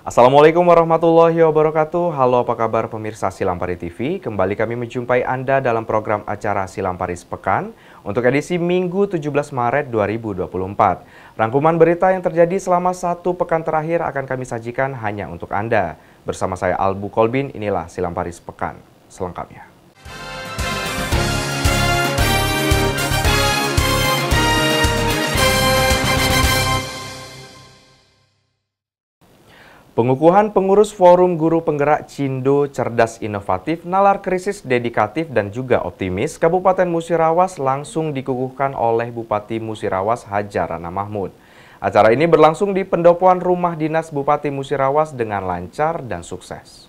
Assalamualaikum warahmatullahi wabarakatuh. Halo, apa kabar pemirsa Silampari TV? Kembali kami menjumpai Anda dalam program acara Silampari Sepekan untuk edisi Minggu 17 Maret 2024. Rangkuman berita yang terjadi selama satu pekan terakhir akan kami sajikan hanya untuk Anda. Bersama saya Albu Kolbin, inilah Silampari Sepekan selengkapnya. Pengukuhan pengurus Forum Guru Penggerak Cindo Cerdas Inovatif, Nalar Krisis Dedikatif dan juga Optimis Kabupaten Musirawas langsung dikukuhkan oleh Bupati Musirawas Hajar Rana Mahmud. Acara ini berlangsung di pendopoan rumah dinas Bupati Musirawas dengan lancar dan sukses.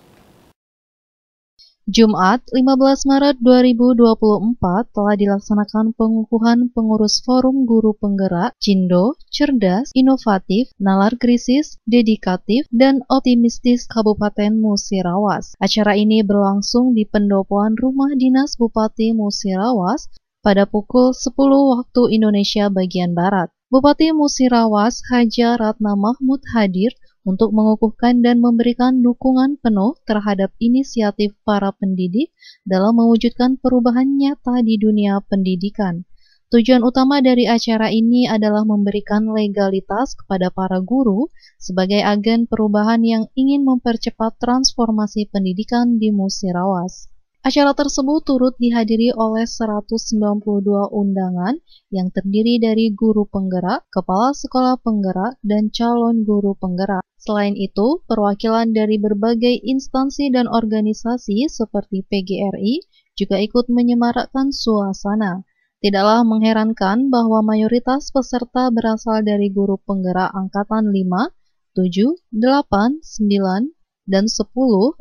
Jumat, 15 Maret 2024 telah dilaksanakan pengukuhan pengurus Forum Guru Penggerak Cindo, Cerdas, Inovatif, Nalar Krisis, Dedikatif, dan Optimistis Kabupaten Musirawas. Acara ini berlangsung di pendopoan rumah dinas Bupati Musirawas pada pukul 10 waktu Indonesia bagian Barat. Bupati Musirawas Hajar Ratna Mahmud hadir untuk mengukuhkan dan memberikan dukungan penuh terhadap inisiatif para pendidik dalam mewujudkan perubahan nyata di dunia pendidikan. Tujuan utama dari acara ini adalah memberikan legalitas kepada para guru sebagai agen perubahan yang ingin mempercepat transformasi pendidikan di Musirawas. Acara tersebut turut dihadiri oleh 192 undangan yang terdiri dari guru penggerak, kepala sekolah penggerak, dan calon guru penggerak. Selain itu, perwakilan dari berbagai instansi dan organisasi seperti PGRI juga ikut menyemarakkan suasana. Tidaklah mengherankan bahwa mayoritas peserta berasal dari guru penggerak angkatan 5, 7, 8, 9, dan 10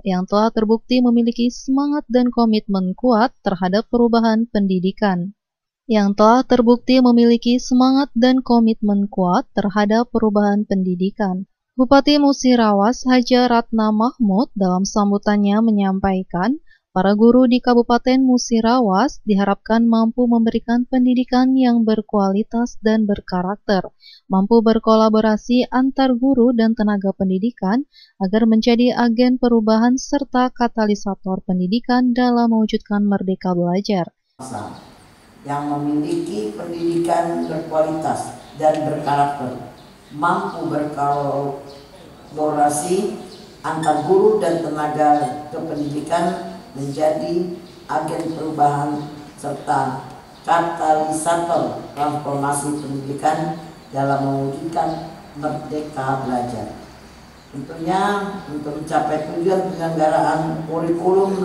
yang telah terbukti memiliki semangat dan komitmen kuat terhadap perubahan pendidikan. Bupati Musirawas Hajar Ratna Mahmud dalam sambutannya menyampaikan, para guru di Kabupaten Musirawas diharapkan mampu memberikan pendidikan yang berkualitas dan berkarakter, mampu berkolaborasi antar guru dan tenaga pendidikan agar menjadi agen perubahan serta katalisator pendidikan dalam mewujudkan merdeka belajar. Yang memiliki pendidikan berkualitas dan berkarakter, mampu berkolaborasi antar guru dan tenaga kependidikan menjadi agen perubahan serta katalisator transformasi pendidikan dalam mewujudkan merdeka belajar. Tentunya untuk mencapai tujuan penyelenggaraan kurikulum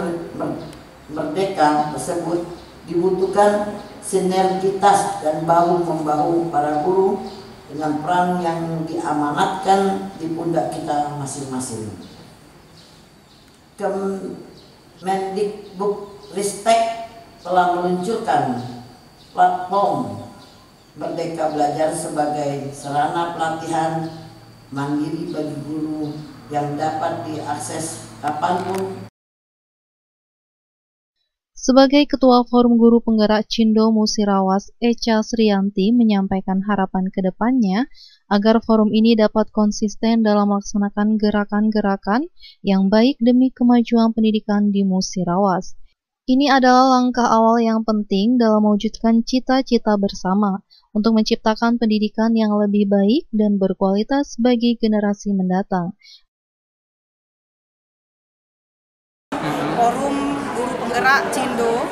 merdeka tersebut dibutuhkan sinergitas dan bahu-membahu para guru dengan peran yang diamanatkan di pundak kita masing-masing. Kemendikbudristek telah meluncurkan platform Merdeka Belajar sebagai sarana pelatihan mandiri bagi guru yang dapat diakses kapanpun. Sebagai Ketua Forum Guru Penggerak Cindo Musirawas, Echa Srianti menyampaikan harapan ke depannya agar forum ini dapat konsisten dalam melaksanakan gerakan-gerakan yang baik demi kemajuan pendidikan di Musirawas. Ini adalah langkah awal yang penting dalam mewujudkan cita-cita bersama untuk menciptakan pendidikan yang lebih baik dan berkualitas bagi generasi mendatang. Forum Guru Penggerak Cindo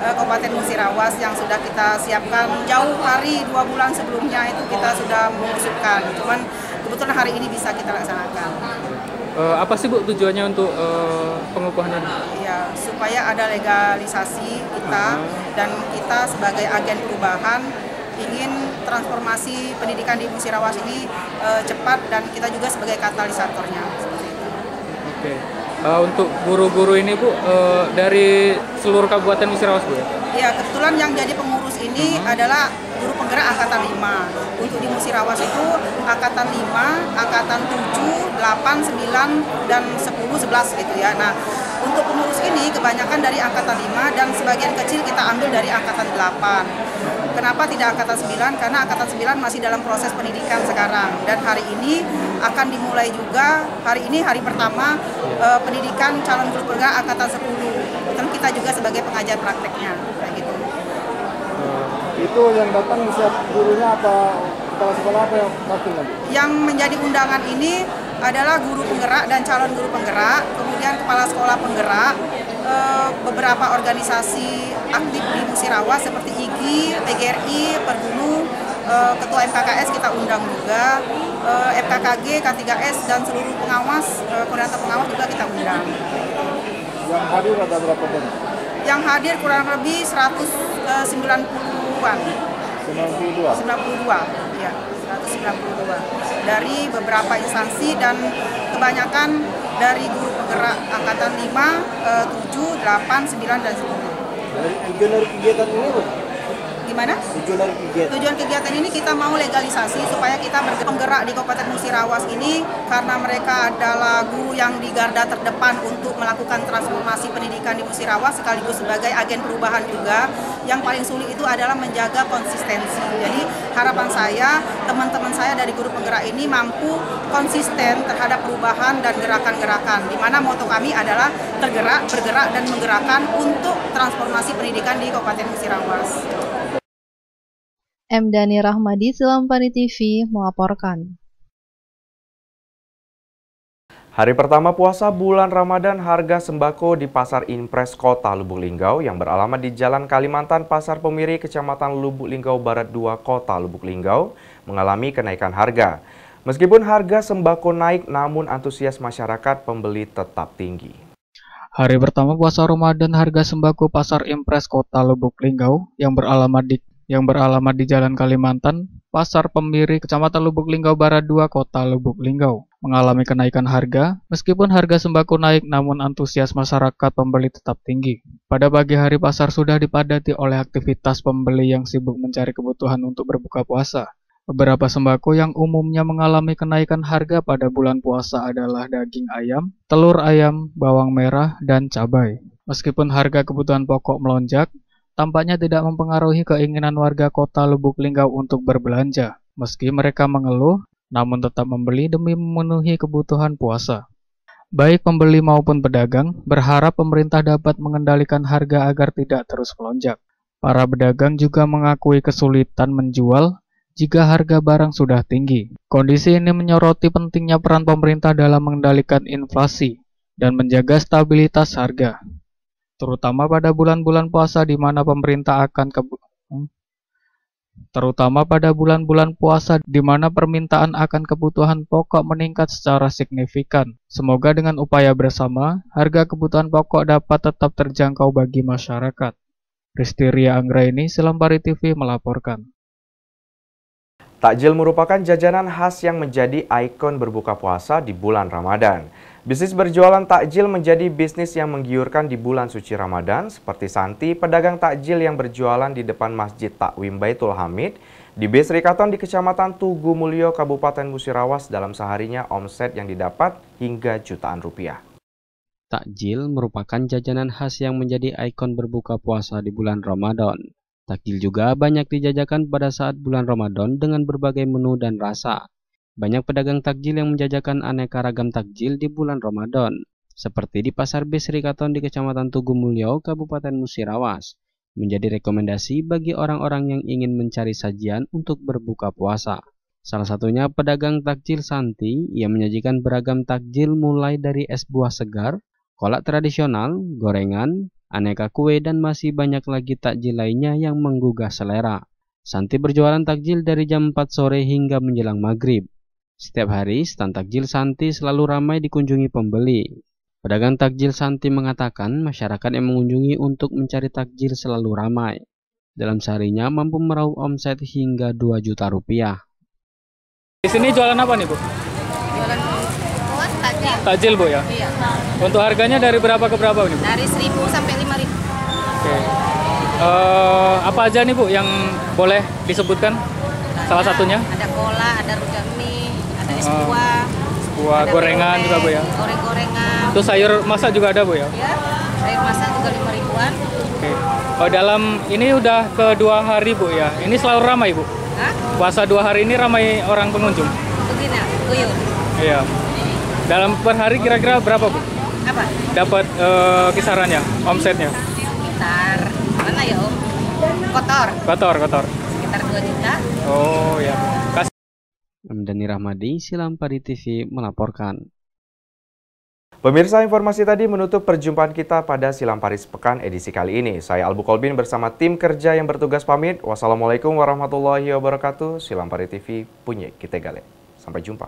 Kabupaten Musirawas yang sudah kita siapkan jauh hari 2 bulan sebelumnya itu kita sudah mengusulkan, cuman kebetulan hari ini bisa kita laksanakan. Apa sih Bu tujuannya untuk pengukuhan ini? Ya, supaya ada legalisasi kita dan kita sebagai agen perubahan ingin transformasi pendidikan di Musirawas ini cepat dan kita juga sebagai katalisatornya. Oke. Untuk guru-guru ini Bu, dari seluruh Kabupaten Musirawas Bu ya? Ya, kebetulan yang jadi pengurus ini adalah guru penggerak angkatan 5. Untuk di Musirawas itu angkatan 5, angkatan 7, 8, 9, dan 10, 11 gitu ya. Nah, untuk pengurus ini kebanyakan dari angkatan 5 dan sebagian kecil kita ambil dari angkatan 8. Kenapa tidak angkatan 9? Karena angkatan 9 masih dalam proses pendidikan sekarang. Dan hari ini akan dimulai juga, hari ini hari pertama pendidikan calon guru penggerak angkatan 10. Dan kita juga sebagai pengajar prakteknya. Kayak gitu. Itu yang datang siap gurunya apa kepala sekolah apa yang wakil nanti? Yang menjadi undangan ini adalah guru penggerak dan calon guru penggerak, kemudian kepala sekolah penggerak, beberapa organisasi aktif di Musirawas seperti IGI, PGRI, Pergunu, Ketua MKKS kita undang juga, FKKG, K3S dan seluruh pengawas, koordinator pengawas juga kita undang. Yang hadir ada berapa banyak? Yang hadir kurang lebih 190-an. 92, ya, 192 dari beberapa instansi dan kebanyakan dari guru penggerak angkatan 5, 7, 8, 9 dan 10. Tujuan dari kegiatan ini apa? Gimana? Tujuan kegiatan ini kita mau legalisasi supaya kita penggerak di Kabupaten Musirawas ini karena mereka adalah guru yang di garda terdepan untuk melakukan transformasi pendidikan di Musirawas sekaligus sebagai agen perubahan juga. Yang paling sulit itu adalah menjaga konsistensi. Jadi harapan saya, teman-teman saya dari guru penggerak ini mampu konsisten terhadap perubahan dan gerakan-gerakan. Di mana moto kami adalah tergerak, bergerak dan menggerakkan untuk transformasi pendidikan di Kabupaten Musirawas. M. Dani Rahmadi, Silampari TV, melaporkan. Hari pertama puasa bulan Ramadan, harga sembako di Pasar Impres Kota Lubuk Linggau yang beralamat di Jalan Kalimantan, Pasar Pemiri, Kecamatan Lubuk Linggau Barat 2, Kota Lubuk Linggau, mengalami kenaikan harga. Meskipun harga sembako naik, namun antusias masyarakat pembeli tetap tinggi. Hari pertama puasa Ramadan, harga sembako Pasar Impres Kota Lubuk Linggau yang beralamat di Jalan Kalimantan, Pasar Pemiri, Kecamatan Lubuk Linggau Barat 2, Kota Lubuk Linggau, mengalami kenaikan harga. Meskipun harga sembako naik, namun antusias masyarakat pembeli tetap tinggi. Pada pagi hari, pasar sudah dipadati oleh aktivitas pembeli yang sibuk mencari kebutuhan untuk berbuka puasa. Beberapa sembako yang umumnya mengalami kenaikan harga pada bulan puasa adalah daging ayam, telur ayam, bawang merah, dan cabai. Meskipun harga kebutuhan pokok melonjak, tampaknya tidak mempengaruhi keinginan warga Kota Lubuk Linggau untuk berbelanja. Meski mereka mengeluh, namun tetap membeli demi memenuhi kebutuhan puasa. Baik pembeli maupun pedagang berharap pemerintah dapat mengendalikan harga agar tidak terus melonjak. Para pedagang juga mengakui kesulitan menjual jika harga barang sudah tinggi. Kondisi ini menyoroti pentingnya peran pemerintah dalam mengendalikan inflasi dan menjaga stabilitas harga, terutama pada bulan-bulan puasa di mana permintaan akan kebutuhan pokok meningkat secara signifikan. Semoga dengan upaya bersama, harga kebutuhan pokok dapat tetap terjangkau bagi masyarakat. Ristiria Anggraini, Silampari TV melaporkan. Takjil merupakan jajanan khas yang menjadi ikon berbuka puasa di bulan Ramadan. Bisnis berjualan takjil menjadi bisnis yang menggiurkan di bulan suci Ramadan, seperti Santi, pedagang takjil yang berjualan di depan Masjid Takwim Baitul Hamid di Bisri Katon di Kecamatan Tugu Mulyo, Kabupaten Musirawas. Dalam seharinya omset yang didapat hingga jutaan rupiah. Takjil merupakan jajanan khas yang menjadi ikon berbuka puasa di bulan Ramadan. Takjil juga banyak dijajakan pada saat bulan Ramadan dengan berbagai menu dan rasa. Banyak pedagang takjil yang menjajakan aneka ragam takjil di bulan Ramadan, seperti di Pasar Bisri Katon di Kecamatan Tugu Mulyo, Kabupaten Musirawas, menjadi rekomendasi bagi orang-orang yang ingin mencari sajian untuk berbuka puasa. Salah satunya pedagang takjil Santi yang menyajikan beragam takjil mulai dari es buah segar, kolak tradisional, gorengan, aneka kue, dan masih banyak lagi takjil lainnya yang menggugah selera. Santi berjualan takjil dari jam 4 sore hingga menjelang maghrib. Setiap hari, stand takjil Santi selalu ramai dikunjungi pembeli. Pedagang takjil Santi mengatakan masyarakat yang mengunjungi untuk mencari takjil selalu ramai. Dalam seharinya mampu meraup omset hingga 2 juta rupiah. Di sini jualan apa nih, Bu? Jualan kuas takjil. Takjil, Bu, ya? Iya. Untuk harganya dari berapa ke berapa nih, Bu? Dari 1.000 sampai 5.000. Oke. Apa aja nih, Bu, yang boleh disebutkan? Salah satunya? Ada cola, ada rujak mie, ada es buah. Buah gorengan juga, Bu, ya? Goreng-gorengan. Terus sayur masak juga ada, Bu, ya? Ya, sayur masak juga 5.000-an. Oke. Oh, dalam ini udah kedua hari Bu ya. Ini selalu ramai Bu. Hah? Puasa 2 hari ini ramai orang pengunjung. Begini, Uyun. Iya. Dalam per hari kira-kira berapa Bu? Apa? Dapat kisarannya, omsetnya? Sekitar, mana ya Om? Kotor. Sekitar 2 juta. Oh ya. Amdani Rahmadi, Silampari TV melaporkan. Pemirsa, informasi tadi menutup perjumpaan kita pada Silang Paris Pekan edisi kali ini. Saya Albu Kolbin bersama tim kerja yang bertugas pamit. Wassalamualaikum warahmatullahi wabarakatuh. Silang Paris TV punya kita gale. Sampai jumpa.